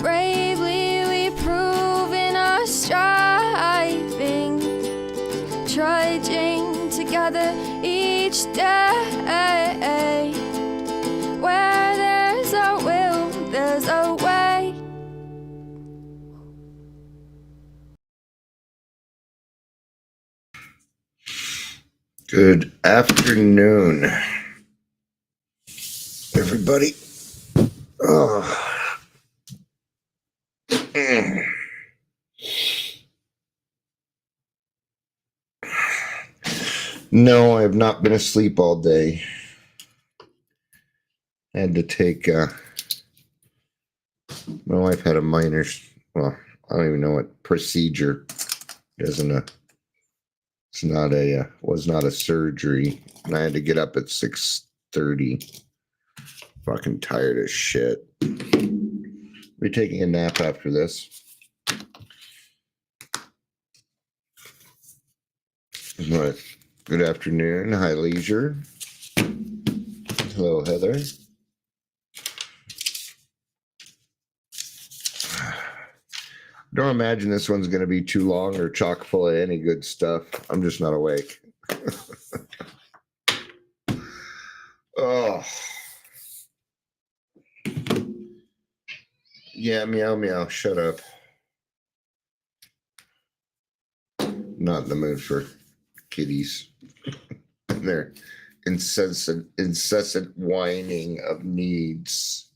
Bravely we prove in our striving, trudging together each day. Where there's a will, there's a way. Good afternoon, everybody. No, I have not been asleep all day. I had to take, my wife had a minor, well, I don't even know what procedure. Was not a surgery. And I had to get up at 6:30. Fucking tired as shit. Be taking a nap after this. Right. Good afternoon. Hi, Leisure. Hello, Heather. Don't imagine this one's going to be too long or chock full of any good stuff. I'm just not awake. Oh. Yeah, meow, meow. Shut up. Not in the mood for kitties. Their incessant whining of needs.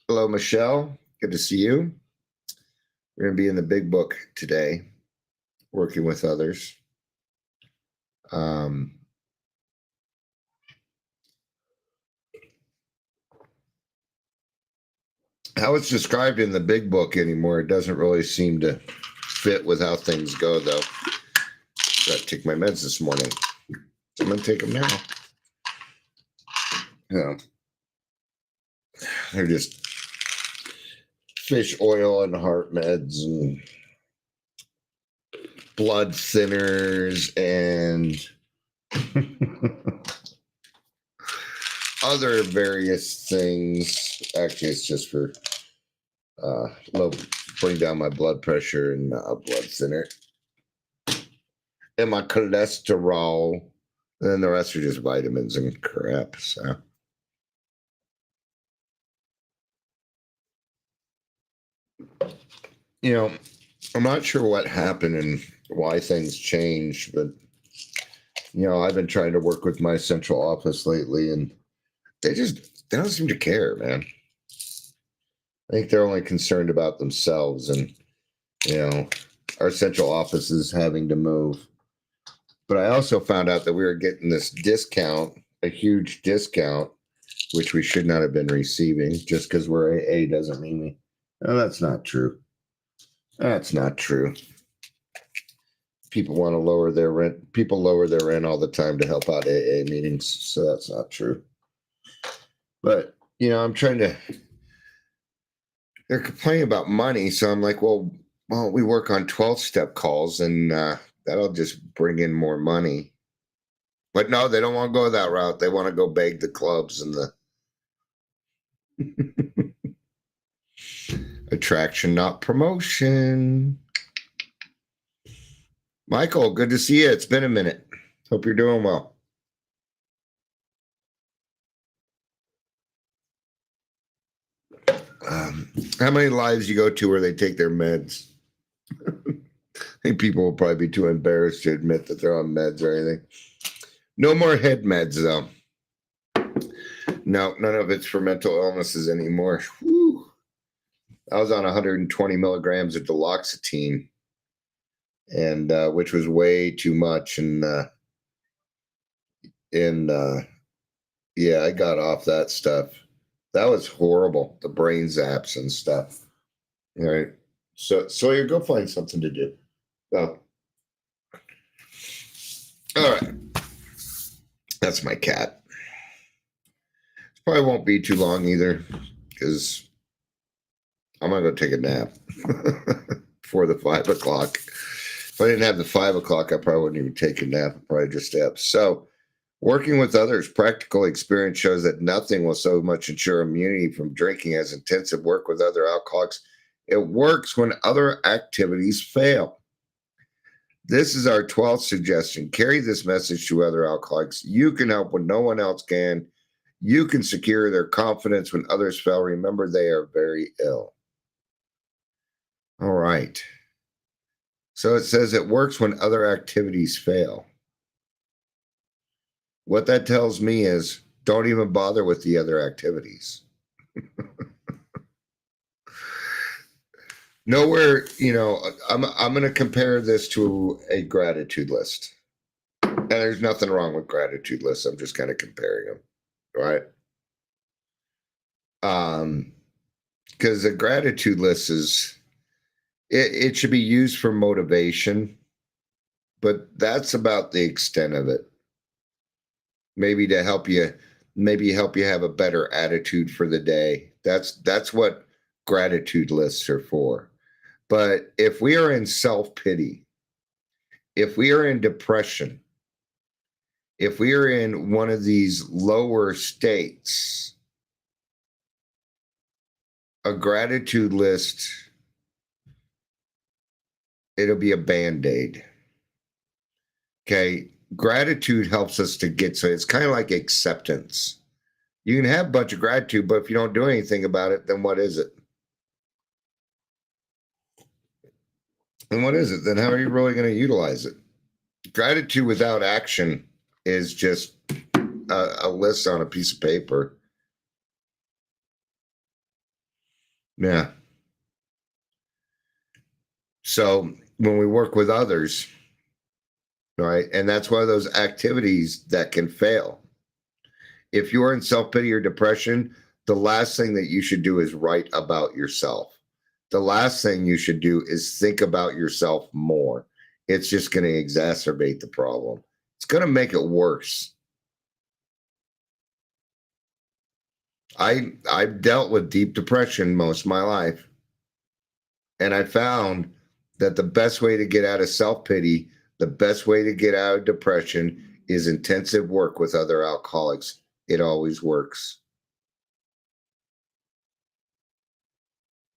Hello, Michelle. Good to see you. We're going to be in the big book today, working with others. How it's described in the big book anymore, it doesn't really seem to fit with how things go, though. Got to take my meds this morning. So I'm going to take them now. Yeah. They're just fish oil and heart meds and blood thinners and other various things. Actually, it's just for bring down my blood pressure and blood thinner and my cholesterol. And then the rest are just vitamins and crap. So. You know, I'm not sure what happened and why things changed, but, I've been trying to work with my central office lately, and they don't seem to care, man. I think they're only concerned about themselves, and, our central office is having to move. But I also found out that we were getting this discount, a huge discount, which we should not have been receiving. Just because we're AA doesn't mean we. No, that's not true. That's not true. People want to lower their rent. People lower their rent all the time to help out AA meetings. So that's not true. But, I'm trying to. They're complaining about money. So I'm like, well, we work on 12-step calls and that'll just bring in more money. But no, they don't want to go that route. They want to go beg the clubs and the attraction, not promotion. Michael, good to see you. It's been a minute. Hope you're doing well. How many lives you go to where they take their meds? I think people will probably be too embarrassed to admit that they're on meds or anything. No more head meds, though. No, none of it's for mental illnesses anymore. Whew. I was on 120 milligrams of duloxetine, and which was way too much. And I got off that stuff. That was horrible. The brain zaps and stuff. All right. So you go find something to do. Oh. All right. That's my cat. It probably won't be too long either, because I'm gonna go take a nap before the 5 o'clock. If I didn't have the 5 o'clock, I probably wouldn't even take a nap. I'd probably just stay up. So Working with others, practical experience shows that nothing will so much ensure immunity from drinking as intensive work with other alcoholics. It works when other activities fail. This is our 12th suggestion. Carry this message to other alcoholics. You can help when no one else can. You can secure their confidence when others fail. Remember, they are very ill. All right. So it says it works when other activities fail. What that tells me is don't even bother with the other activities. Nowhere, I'm going to compare this to a gratitude list. And there's nothing wrong with gratitude lists. I'm just kind of comparing them, right? Because a gratitude list it should be used for motivation, but that's about the extent of it. Maybe to help you have a better attitude for the day. That's what gratitude lists are for. But if we are in self-pity, if we are in depression, if we are in one of these lower states, a gratitude list, it'll be a Band-Aid. Okay. Gratitude helps us to get, so it's kind of like acceptance. You can have a bunch of gratitude, but if you don't do anything about it, then what is it? And what is it? Then how are you really going to utilize it? Gratitude without action is just a list on a piece of paper. Yeah. So when we work with others, right, and that's one of those activities that can fail. If you're in self-pity or depression, the last thing that you should do is write about yourself. The last thing you should do is think about yourself more. It's just going to exacerbate the problem. It's going to make it worse. I've dealt with deep depression most of my life. And I found that the best way to get out of self-pity, the best way to get out of depression is intensive work with other alcoholics. It always works.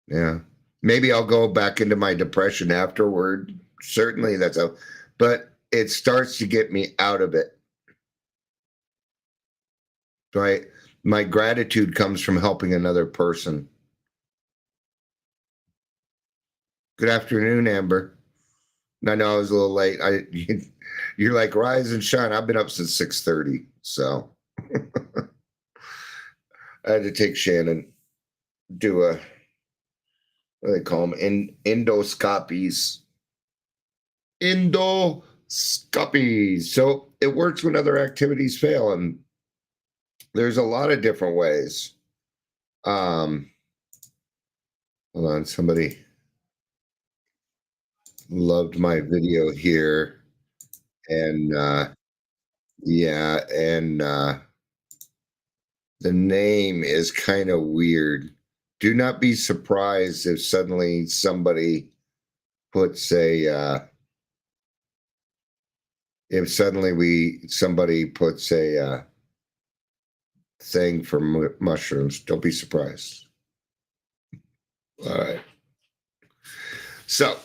Yeah. Maybe I'll go back into my depression afterward. Certainly but it starts to get me out of it. Right? My gratitude comes from helping another person. Good afternoon, Amber. I know I was a little late. You're like, rise and shine. I've been up since 6:30, so I had to take Shannon, do what do they call them? Endoscopies. Endoscopies. So it works when other activities fail, and there's a lot of different ways. Hold on, somebody loved my video here, and yeah, and the name is kind of weird. Do not be surprised if suddenly somebody puts somebody puts a thing for mushrooms. Don't be surprised. All right. So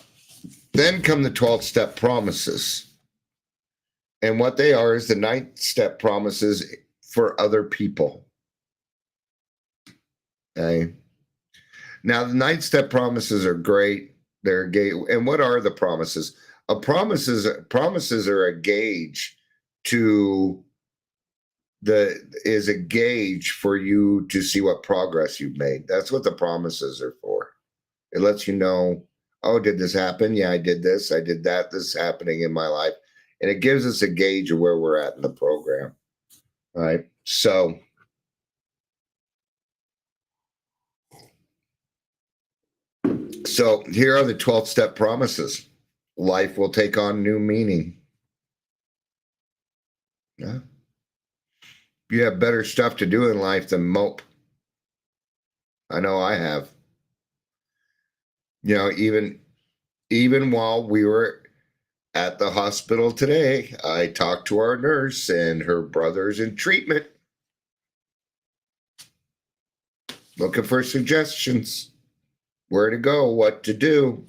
then come the 12-step promises. And what they are is the 9th-step promises for other people. Okay. Now, the 9th-step promises are great. They're gay. And what are the promises? Promises are a gauge is a gauge for you to see what progress you've made. That's what the promises are for. It lets you know, oh, did this happen? Yeah, I did this. I did that. This is happening in my life. And it gives us a gauge of where we're at in the program. All right. So here are the 12-step promises. Life will take on new meaning. Yeah. You have better stuff to do in life than mope. I know I have. Even while we were at the hospital today. I talked to our nurse, and her brother's in treatment. Looking for suggestions. Where to go, what to do.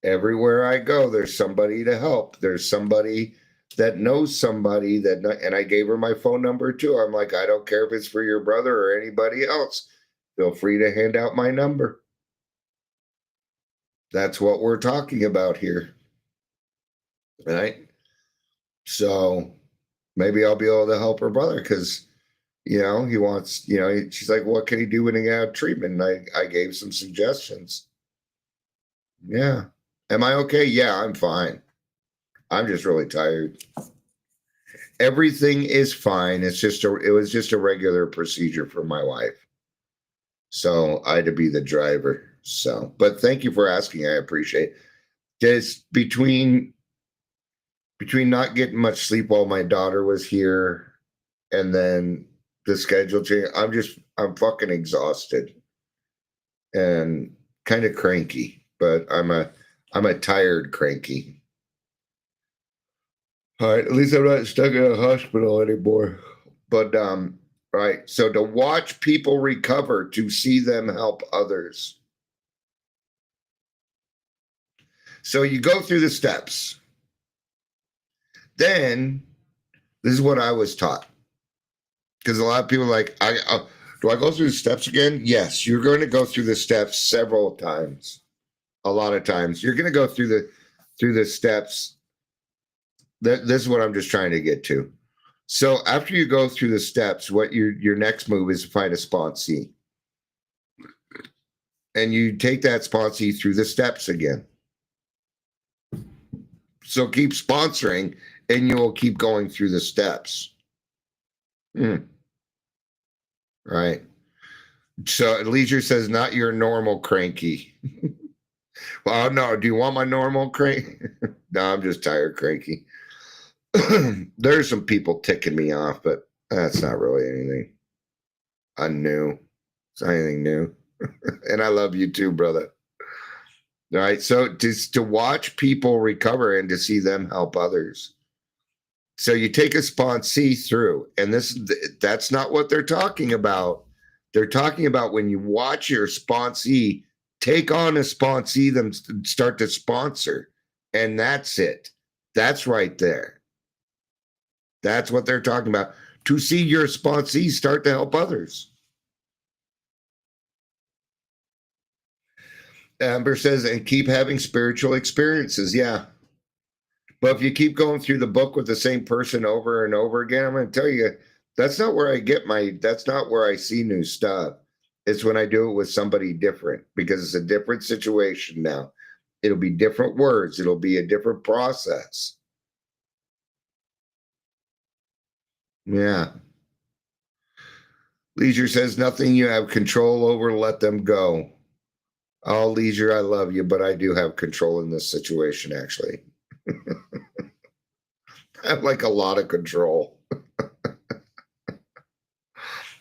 Everywhere I go, there's somebody to help. There's somebody that knows somebody and I gave her my phone number too. I'm like, I don't care if it's for your brother or anybody else. Feel free to hand out my number. That's what we're talking about here. Right? So maybe I'll be able to help her brother because, he wants, she's like, what can he do when he got treatment? And I gave some suggestions. Yeah. Am I okay? Yeah, I'm fine. I'm just really tired. Everything is fine. It was just a regular procedure for my wife. So I had to be the driver. So, but thank you for asking. I appreciate it. Just between not getting much sleep while my daughter was here and then the schedule change, I'm fucking exhausted and kind of cranky, but I'm a tired cranky. All right, at least I'm not stuck in a hospital anymore. But right, so to watch people recover, to see them help others. So you go through the steps. Then this is what I was taught. Because a lot of people are like, do I go through the steps again? Yes, you're going to go through the steps several times. A lot of times. You're going to go through the steps. This is what I'm just trying to get to. So after you go through the steps, what your next move is to find a sponsee. And you take that sponsee through the steps again. So keep sponsoring and you will keep going through the steps. Right. So Leisure says, not your normal cranky. Well, no, do you want my normal cranky? No, I'm just tired cranky. There's some people ticking me off, but that's not really anything new. It's not anything new. And I love you too, brother. All right. So just to watch people recover and to see them help others. So you take a sponsee through, and that's not what they're talking about. They're talking about when you watch your sponsee take on a sponsee, them start to sponsor, and that's it. That's right there. That's what they're talking about. To see your sponsee start to help others. Amber says, and keep having spiritual experiences. Yeah. But if you keep going through the book with the same person over and over again, I'm going to tell you, that's not where I see new stuff. It's when I do it with somebody different because it's a different situation now. It'll be different words. It'll be a different process. Yeah. Leisure says, nothing you have control over, let them go. Oh, Leisure, I love you, but I do have control in this situation, actually. I have like a lot of control.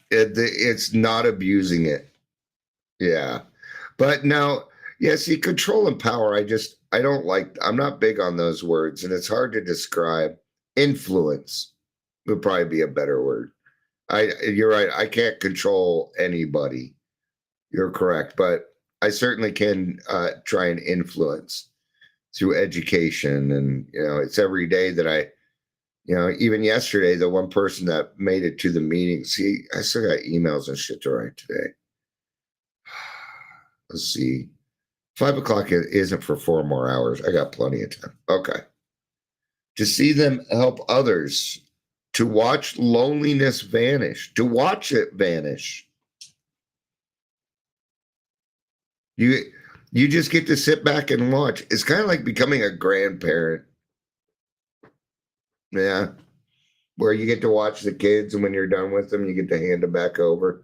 It's not abusing it. Yeah. But now, yeah, see, control and power, I'm not big on those words, and it's hard to describe. Influence would probably be a better word. You're right. I can't control anybody. You're correct. But I certainly can try and influence through education. And, it's every day that even yesterday, the one person that made it to the meeting, see, I still got emails and shit to write today. Let's see. 5 o'clock isn't for 4 more hours. I got plenty of time. Okay. To see them help others, to watch loneliness vanish, to watch it vanish. You just get to sit back and watch. It's kind of like becoming a grandparent. Yeah. Where you get to watch the kids, and when you're done with them, you get to hand them back over.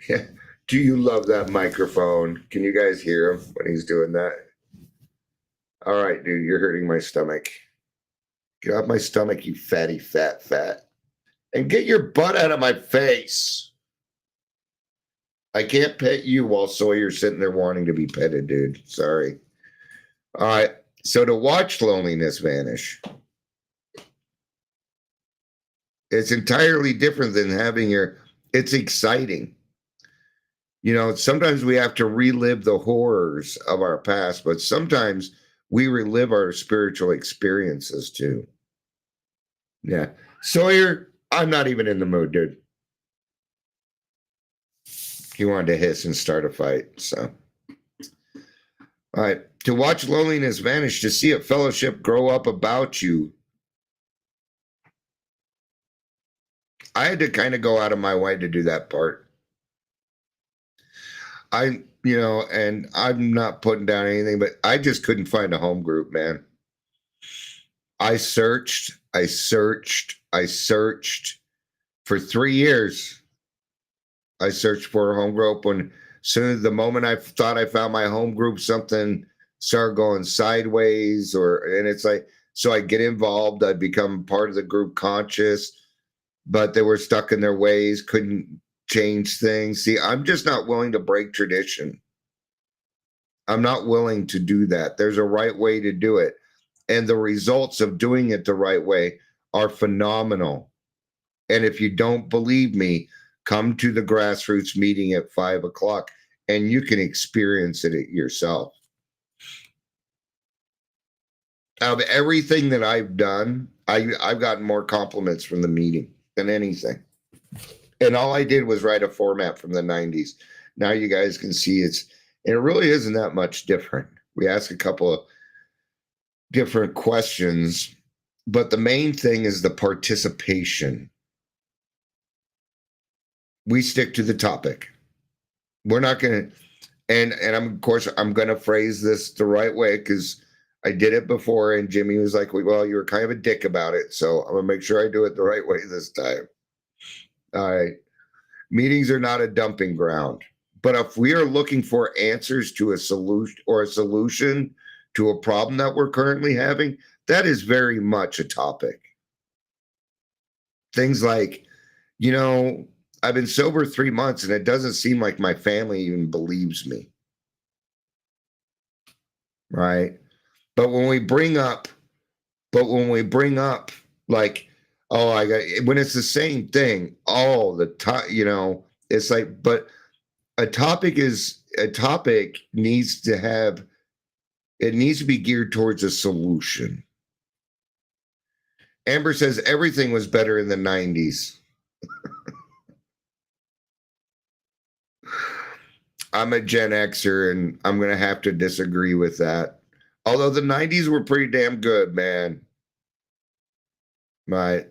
Yeah. Do you love that microphone? Can you guys hear him when he's doing that? All right, dude, you're hurting my stomach. Get off my stomach, you fatty, fat. And get your butt out of my face. I can't pet you while Sawyer's sitting there wanting to be petted, dude. Sorry. All right. So to watch loneliness vanish, it's entirely different than having it's exciting. Sometimes we have to relive the horrors of our past, but sometimes we relive our spiritual experiences too. Yeah. Sawyer, I'm not even in the mood, dude. He wanted to hiss and start a fight. So, all right. To watch loneliness vanish, to see a fellowship grow up about you. I had to kind of go out of my way to do that part. And I'm not putting down anything, but I just couldn't find a home group, man. I searched for 3 years. I searched for a home group. When soon as the moment I thought I found my home group, something started going sideways, and it's like, so I get involved. I become part of the group conscious, but they were stuck in their ways, couldn't change things. See, I'm just not willing to break tradition. I'm not willing to do that. There's a right way to do it. And the results of doing it the right way are phenomenal. And if you don't believe me, come to the grassroots meeting at 5:00 and you can experience it yourself. Out of everything that I've done, I've gotten more compliments from the meeting than anything. And all I did was write a format from the 90s. Now you guys can see it really isn't that much different. We ask a couple of different questions, but the main thing is the participation. We stick to the topic. We're not going to, and I'm going to phrase this the right way because I did it before and Jimmy was like, well, you were kind of a dick about it. So I'm going to make sure I do it the right way this time. All right. Meetings are not a dumping ground, but if we are looking for answers to a solution to a problem that we're currently having, that is very much a topic. Things like, I've been sober 3 months and it doesn't seem like my family even believes me. Right. But when we bring up like, when it's the same thing all the time, it's like, but a topic needs to be geared towards a solution. Amber says everything was better in the 90s. I'm a Gen Xer and I'm going to have to disagree with that. Although the 90s were pretty damn good, man. Right.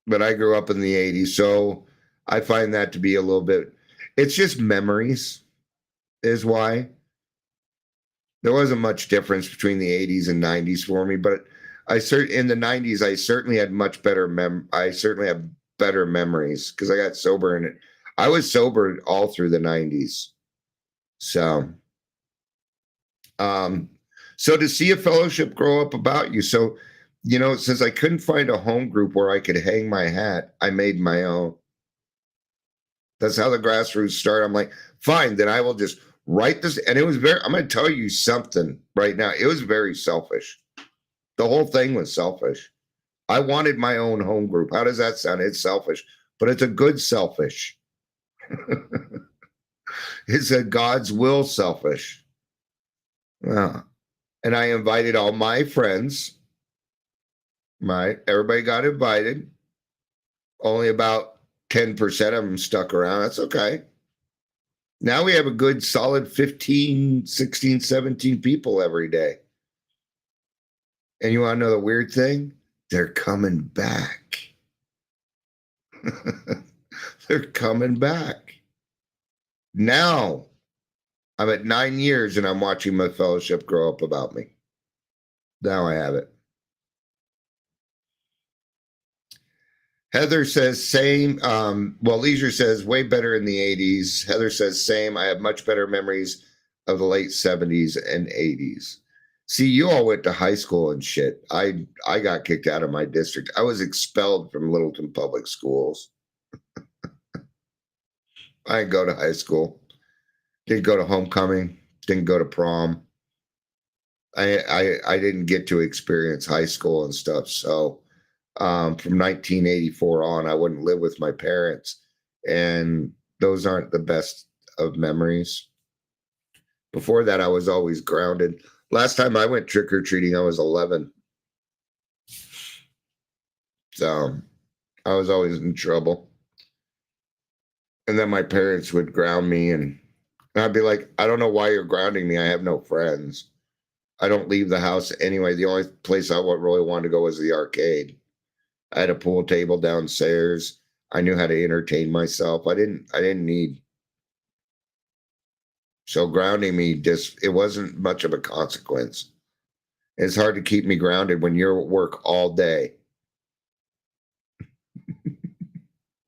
But I grew up in the 80s, so I find that to be a little bit, it's just memories is why. There wasn't much difference between the 80s and 90s for me, but in the 90s, I certainly had much better I certainly have better memories because I got sober in it. I was sober all through the 90s. So to see a fellowship grow up about you. So, since I couldn't find a home group where I could hang my hat, I made my own. That's how the grassroots started. I'm like, fine, then I will just write this. And it was I'm going to tell you something right now. It was very selfish. The whole thing was selfish. I wanted my own home group. How does that sound? It's selfish, but it's a good selfish. It's a God's will selfish. And I invited all my friends. Everybody got invited. Only about 10% of them stuck around. That's okay. Now we have a good solid 15, 16, 17 people every day. And you want to know the weird thing? They're coming back. They're coming back. Now, I'm at 9 years and I'm watching my fellowship grow up about me. Now I have it. Heather says same. Leisure says way better in the 80s. Heather says same. I have much better memories of the late 70s and 80s. See, you all went to high school and shit. I got kicked out of my district. I was expelled from Littleton Public Schools. I didn't go to high school. Didn't go to homecoming. Didn't go to prom. I didn't get to experience high school and stuff. So from 1984 on, I wouldn't live with my parents, and those aren't the best of memories. Before that, I was always grounded. Last time I went trick or treating, I was 11. So I was always in trouble. And then my parents would ground me, and I'd be like, I don't know why you're grounding me. I have no friends. I don't leave the house anyway. The only place I really wanted to go was the arcade. I had a pool table downstairs. I knew how to entertain myself. I didn't need. So grounding me it wasn't much of a consequence. It's hard to keep me grounded when you're at work all day.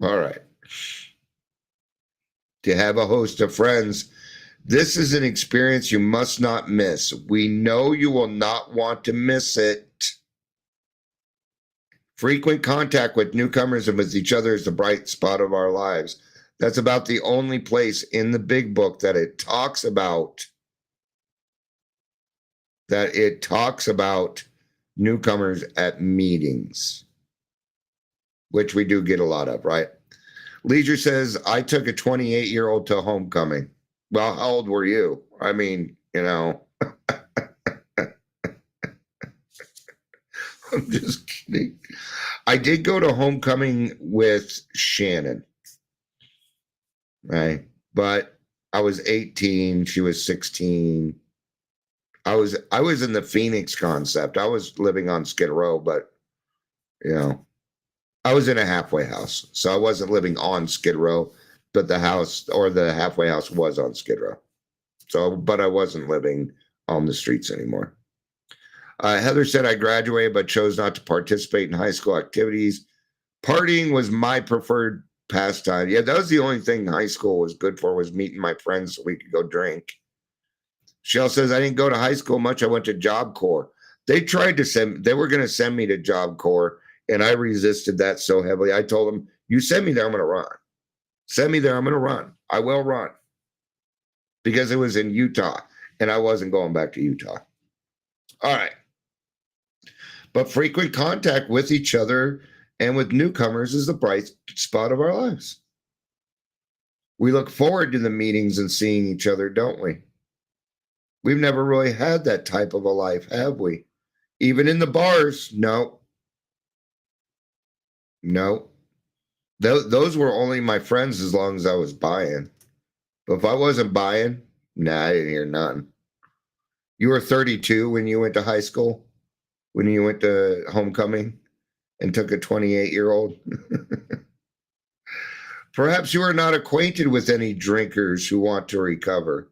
All right. To have a host of friends, this is an experience you must not miss. We know you will not want to miss it. Frequent contact with newcomers and with each other is the bright spot of our lives. That's about the only place in the big book that it talks about newcomers at meetings, which we do get a lot of, right? Leisure says, I took a 28-year-old to homecoming. Well, how old were you? I mean, I'm just kidding. I did go to homecoming with Shannon, right? But I was 18, she was 16. I was in the Phoenix concept. I was living on Skid Row, but I was in a halfway house. So I wasn't living on Skid Row, but the house or the halfway house was on Skid Row. So, but I wasn't living on the streets anymore. Heather said, I graduated but chose not to participate in high school activities. Partying was my preferred pastime. Yeah, that was the only thing high school was good for, was meeting my friends so we could go drink. Shell says, I didn't go to high school much. I went to Job Corps. They were going to send me to Job Corps, and I resisted that so heavily. I told them, you send me there, I'm going to run. Send me there, I'm going to run. I will run. Because it was in Utah, and I wasn't going back to Utah. All right. But frequent contact with each other and with newcomers is the bright spot of our lives. We look forward to the meetings and seeing each other, don't we? We've never really had that type of a life, have we? Even in the bars, no. No. Those were only my friends as long as I was buying. But if I wasn't buying, nah, I didn't hear nothing. You were 32 when you went to high school? When you went to homecoming and took a 28-year-old? Perhaps you are not acquainted with any drinkers who want to recover.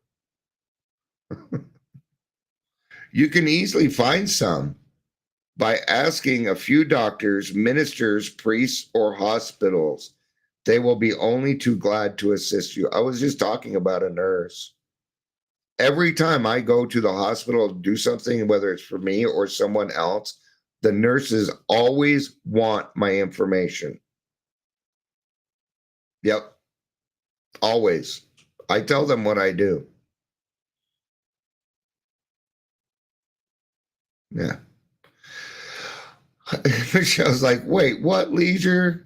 You can easily find some by asking a few doctors, ministers, priests, or hospitals. They will be only too glad to assist you. I was just talking about a nurse. Every time I go to the hospital to do something, whether it's for me or someone else, the nurses always want my information. Yep. Always. I tell them what I do. Yeah. Michelle's like, wait, what, Leisure?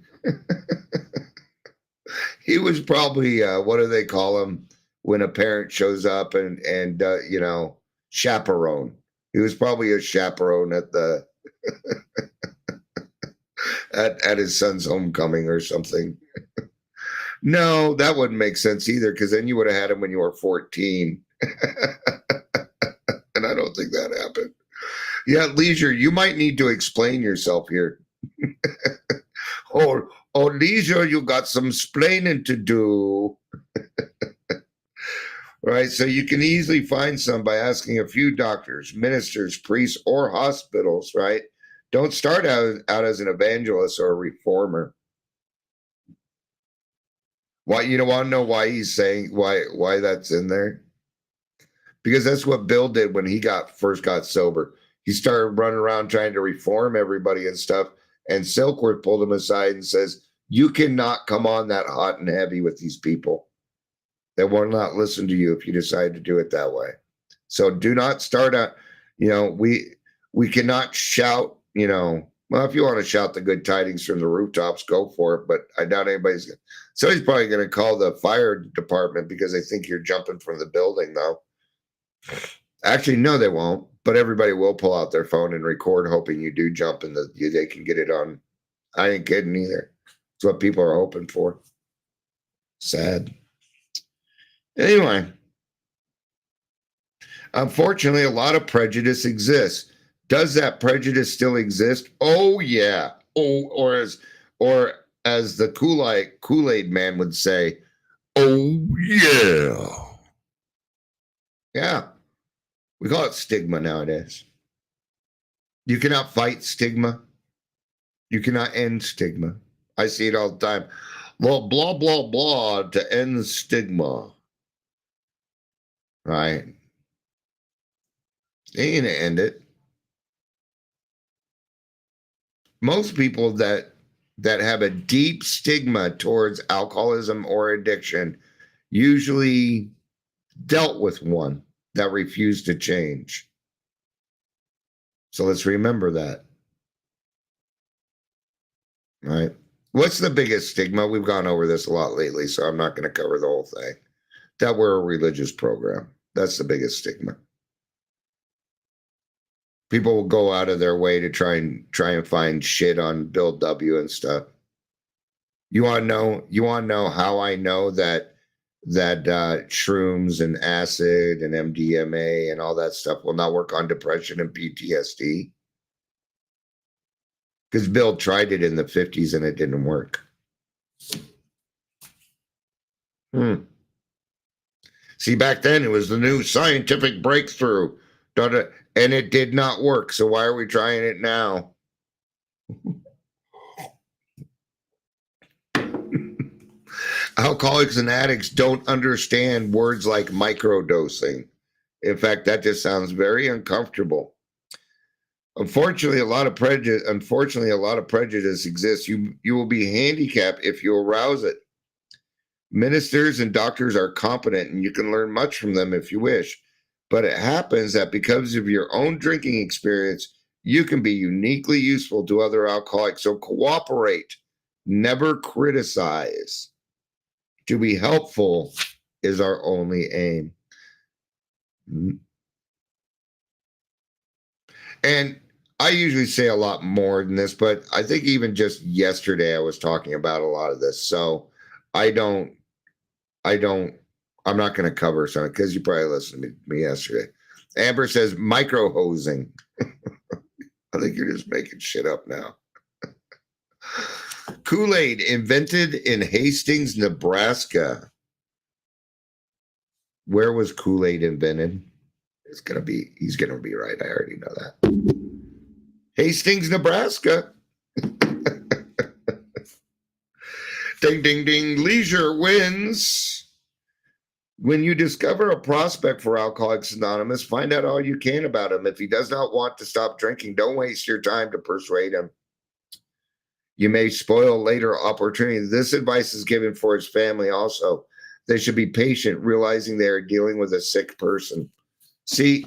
He was probably, what do they call him when a parent shows up and chaperone. He was probably a chaperone at the at his son's homecoming or something. No, that wouldn't make sense either, because then you would have had him when you were 14. And I don't think that happened. Yeah, Leisure, you might need to explain yourself here. Oh, Leisure, you got some splaining to do. Right, so you can easily find some by asking a few doctors, ministers, priests, or hospitals, right? Don't start out as an evangelist or a reformer. Why? You don't want to know why he's saying why that's in there? Because that's what Bill did when he first got sober. He started running around trying to reform everybody and stuff. And Silkworth pulled him aside and says, you cannot come on that hot and heavy with these people. They will not listen to you if you decide to do it that way. So do not start out. We cannot shout, well, if you want to shout the good tidings from the rooftops, go for it. But I doubt somebody's probably going to call the fire department because they think you're jumping from the building, though. Actually, no, they won't. But everybody will pull out their phone and record, hoping you do jump and they can get it on. I ain't kidding either. It's what people are hoping for. Sad. Anyway, unfortunately, a lot of prejudice exists. Does that prejudice still exist? Oh yeah. Or as the Kool-Aid man would say, oh yeah. Yeah. We call it stigma nowadays. You cannot fight stigma. You cannot end stigma. I see it all the time. Well, blah, blah, blah to end stigma. Right? They ain't gonna end it. Most people that have a deep stigma towards alcoholism or addiction usually dealt with one that refused to change. So let's remember that. Right? What's the biggest stigma? We've gone over this a lot lately, so I'm not going to cover the whole thing. That we're a religious program. That's the biggest stigma. People will go out of their way to try and find shit on Bill W. and stuff. You want to know how I know that shrooms and acid and MDMA and all that stuff will not work on depression and PTSD? Because Bill tried it in the 50s and it didn't work. See, back then it was the new scientific breakthrough, and it did not work. So why are we trying it now? Alcoholics and addicts don't understand words like microdosing. In fact, that just sounds very uncomfortable. Unfortunately, a lot of prejudice exists. You will be handicapped if you arouse it. Ministers and doctors are competent, and you can learn much from them if you wish. But it happens that because of your own drinking experience, you can be uniquely useful to other alcoholics. So cooperate, never criticize. To be helpful is our only aim. And I usually say a lot more than this, but I think even just yesterday I was talking about a lot of this. So I'm not going to cover something because you probably listened to me yesterday. Amber says micro hosing. I think you're just making shit up now. Kool-Aid invented in Hastings, Nebraska. Where was Kool-Aid invented? He's gonna be right. I already know that. Hastings, Nebraska. Ding, ding, ding. Leisure wins. When you discover a prospect for Alcoholics Anonymous, find out all you can about him. If he does not want to stop drinking, don't waste your time to persuade him. You may spoil later opportunities. This advice is given for his family also. They should be patient, realizing they are dealing with a sick person. See,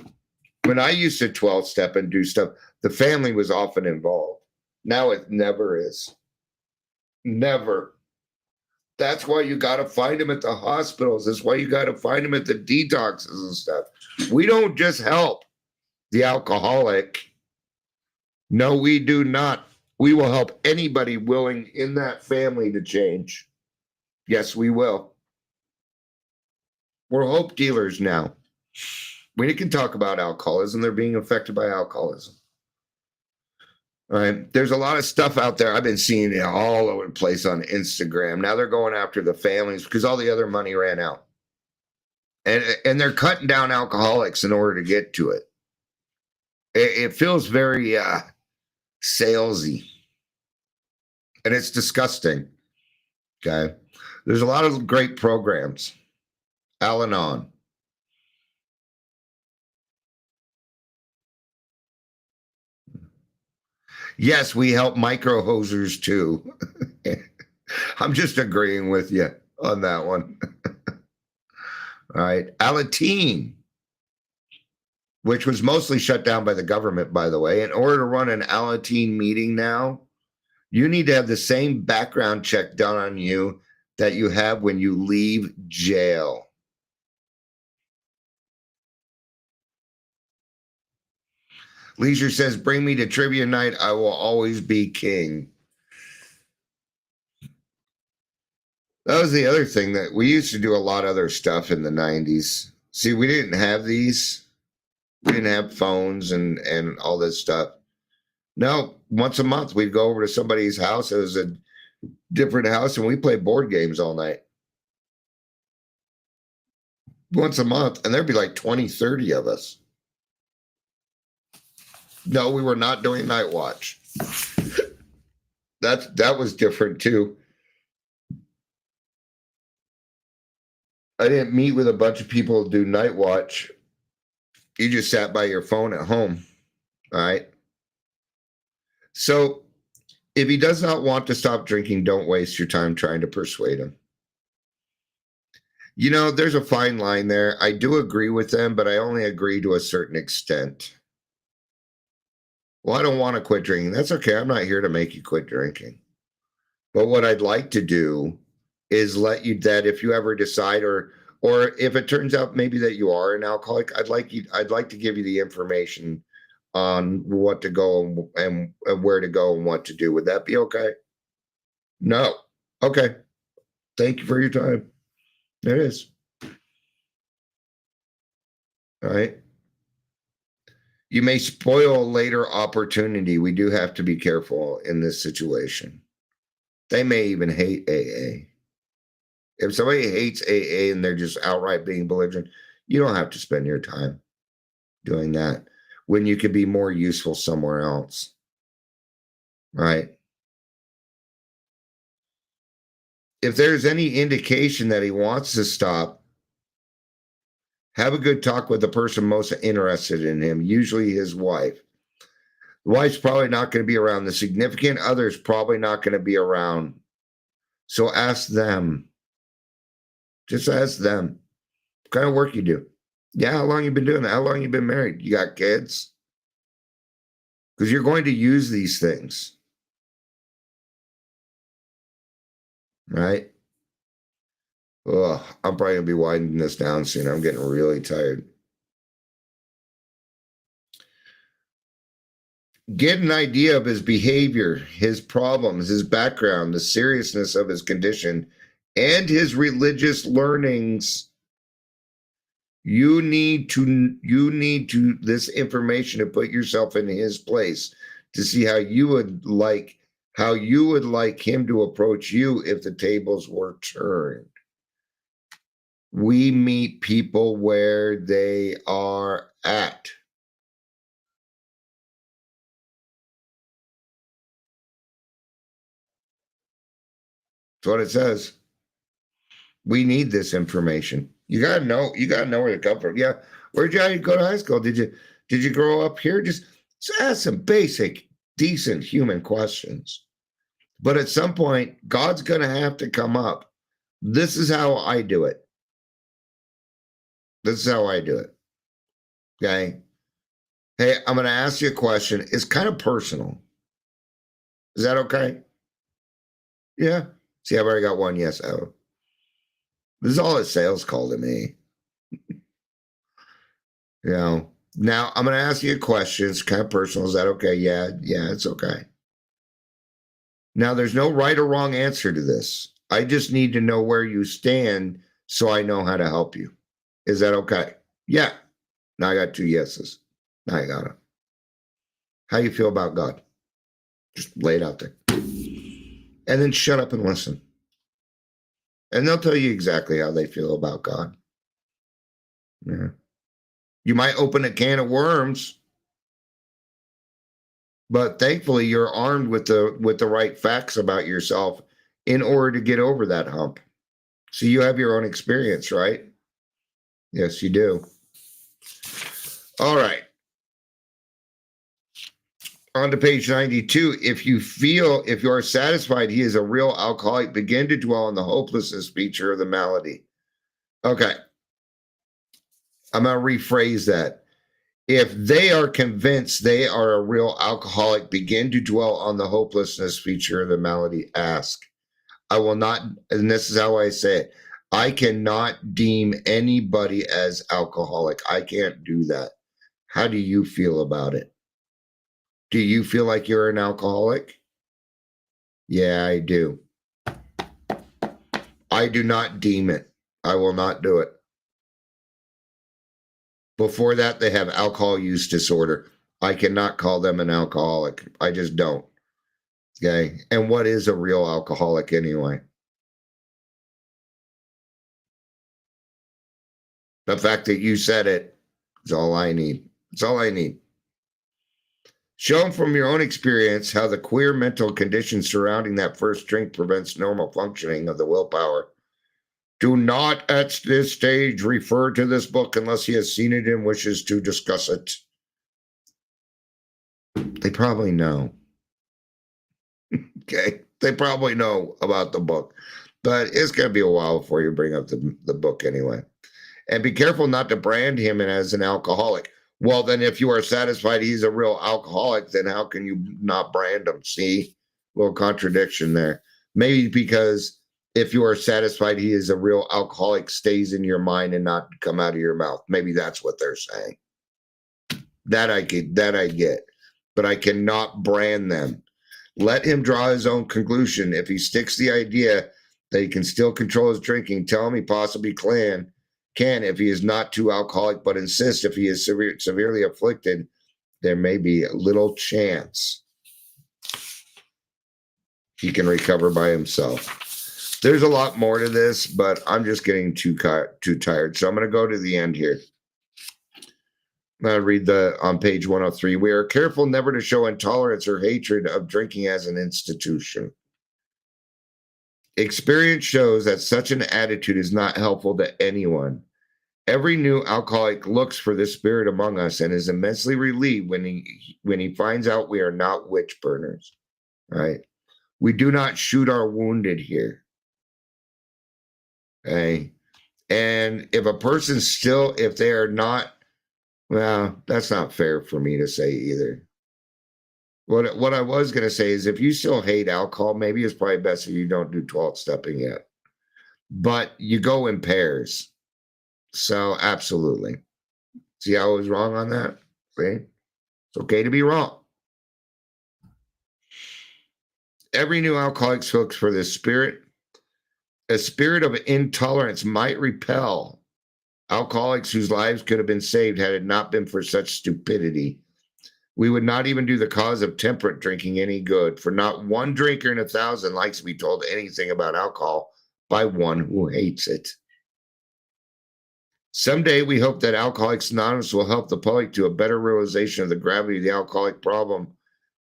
when I used to 12-step and do stuff, the family was often involved. Now it never is. Never. That's why you got to find them at the hospitals. That's why you got to find them at the detoxes and stuff. We don't just help the alcoholic. No, we do not. We will help anybody willing in that family to change. Yes, we will. We're hope dealers now. We can talk about alcoholism. They're being affected by alcoholism. All right. There's a lot of stuff out there. I've been seeing it all over the place on Instagram. Now they're going after the families because all the other money ran out. And they're cutting down alcoholics in order to get to it. It feels very salesy. And it's disgusting. Okay. There's a lot of great programs. Al-Anon. Yes, we help micro hosers too. I'm just agreeing with you on that one. All right. Alateen. which was mostly shut down by the government, by the way. In order to run an Alateen meeting now, you need to have the same background check done on you that you have when you leave jail. Leisure says, bring me to trivia night. I will always be king. That was the other thing that we used to do a lot of other stuff in the 90s. See, we didn't have these. We didn't have phones and all this stuff. No, once a month we'd go over to somebody's house. It was a different house, and we played board games all night. Once a month, and there'd be like 20, 30 of us. No, we were not doing Night Watch. That was different too. I didn't meet with a bunch of people to do Night Watch. You just sat by your phone at home. All right. So if he does not want to stop drinking, don't waste your time trying to persuade him. You know, there's a fine line there. I do agree with them, but I only agree to a certain extent. Well, I don't want to quit drinking. That's okay. I'm not here to make you quit drinking. But what I'd like to do is let you, that if you ever decide, or if it turns out maybe that you are an alcoholic, I'd like to give you the information on what to go and where to go and what to do. Would that be okay? No. Okay. Thank you for your time. It is. All right. You may spoil a later opportunity. We do have to be careful in this situation. They may even hate AA. If somebody hates AA and they're just outright being belligerent, you don't have to spend your time doing that when you could be more useful somewhere else. Right? If there's any indication that he wants to stop, have a good talk with the person most interested in him, usually his wife. The wife's probably not going to be around. The significant other's probably not going to be around. So ask them. Just ask them. What kind of work you do? Yeah, how long you been doing that? How long you been married? You got kids? Because you're going to use these things. Right? Ugh, I'm probably going to be winding this down soon. I'm getting really tired. Get an idea of his behavior, his problems, his background, the seriousness of his condition, and his religious learnings. You need this information to put yourself in his place to see how you would like him to approach you if the tables were turned. We meet people where they are at. That's what it says. We need this information. You gotta know where to come from. Yeah, where'd you go to high school? Did you grow up here? Just ask some basic, decent human questions. But at some point, God's gonna have to come up. This is how I do it. This is how I do it. Okay. Hey, I'm going to ask you a question. It's kind of personal. Is that okay? Yeah. See, I've already got one yes. Oh. This is all a sales call to me. Now I'm going to ask you a question. It's kind of personal. Is that okay? Yeah, it's okay. Now, there's no right or wrong answer to this. I just need to know where you stand so I know how to help you. Is that okay? Yeah. Now I got 2 yeses. Now I got it. How you feel about God? Just lay it out there. And then shut up and listen. And they'll tell you exactly how they feel about God. Yeah. You might open a can of worms, but thankfully you're armed with the right facts about yourself in order to get over that hump. So you have your own experience, right? Yes, you do. All right. On to page 92. If you are satisfied he is a real alcoholic, begin to dwell on the hopelessness feature of the malady. Okay. I'm going to rephrase that. If they are convinced they are a real alcoholic, begin to dwell on the hopelessness feature of the malady. Ask. I will not, and this is how I say it, I cannot deem anybody as alcoholic. I can't do that. How do you feel about it? Do you feel like you're an alcoholic? Yeah, I do. I do not deem it. I will not do it. Before that, they have alcohol use disorder. I cannot call them an alcoholic. I just don't. Okay. And what is a real alcoholic anyway? The fact that you said it is all I need. It's all I need. Show from your own experience how the queer mental condition surrounding that first drink prevents normal functioning of the willpower. Do not at this stage refer to this book unless he has seen it and wishes to discuss it. They probably know. Okay. They probably know about the book, but it's going to be a while before you bring up the book anyway. And be careful not to brand him as an alcoholic. Well, then if you are satisfied he's a real alcoholic, then how can you not brand him? See, a little contradiction there. Maybe because if you are satisfied he is a real alcoholic stays in your mind and not come out of your mouth. Maybe that's what they're saying. That I get, but I cannot brand them. Let him draw his own conclusion. If he sticks the idea that he can still control his drinking, tell him he possibly can if he is not too alcoholic, but insist if he is severely afflicted, there may be little chance he can recover by himself. There's a lot more to this, but I'm just getting too tired. So I'm going to go to the end here. I'm going to read on page 103. We are careful never to show intolerance or hatred of drinking as an institution. Experience shows that such an attitude is not helpful to anyone. Every new alcoholic looks for this spirit among us and is immensely relieved when he finds out we are not witch burners. Right? We do not shoot our wounded here. Okay? And if a person still, if they are not, well, that's not fair for me to say either. What I was going to say is if you still hate alcohol, maybe it's probably best if you don't do 12 stepping yet. But you go in pairs. So absolutely. See how I was wrong on that? See? It's okay to be wrong. Every new alcoholic looks for this spirit. A spirit of intolerance might repel alcoholics whose lives could have been saved had it not been for such stupidity. We would not even do the cause of temperate drinking any good, for not one drinker in 1,000 likes to be told anything about alcohol by one who hates it. Someday we hope that Alcoholics Anonymous will help the public to a better realization of the gravity of the alcoholic problem,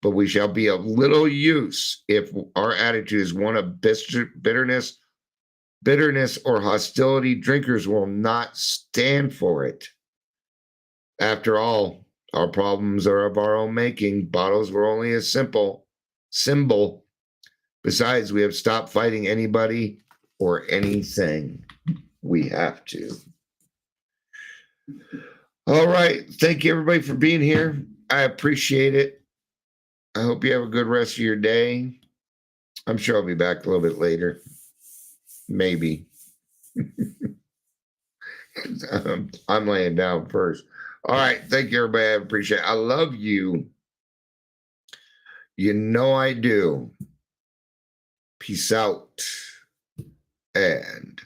but we shall be of little use if our attitude is one of bitterness or hostility. Drinkers will not stand for it. After all, our problems are of our own making. Bottles were only a simple symbol. Besides, we have stopped fighting anybody or anything. We have to. All right. Thank you, everybody, for being here. I appreciate it. I hope you have a good rest of your day. I'm sure I'll be back a little bit later. Maybe. I'm laying down first. All right. Thank you, everybody. I appreciate it. I love you. You know I do. Peace out. And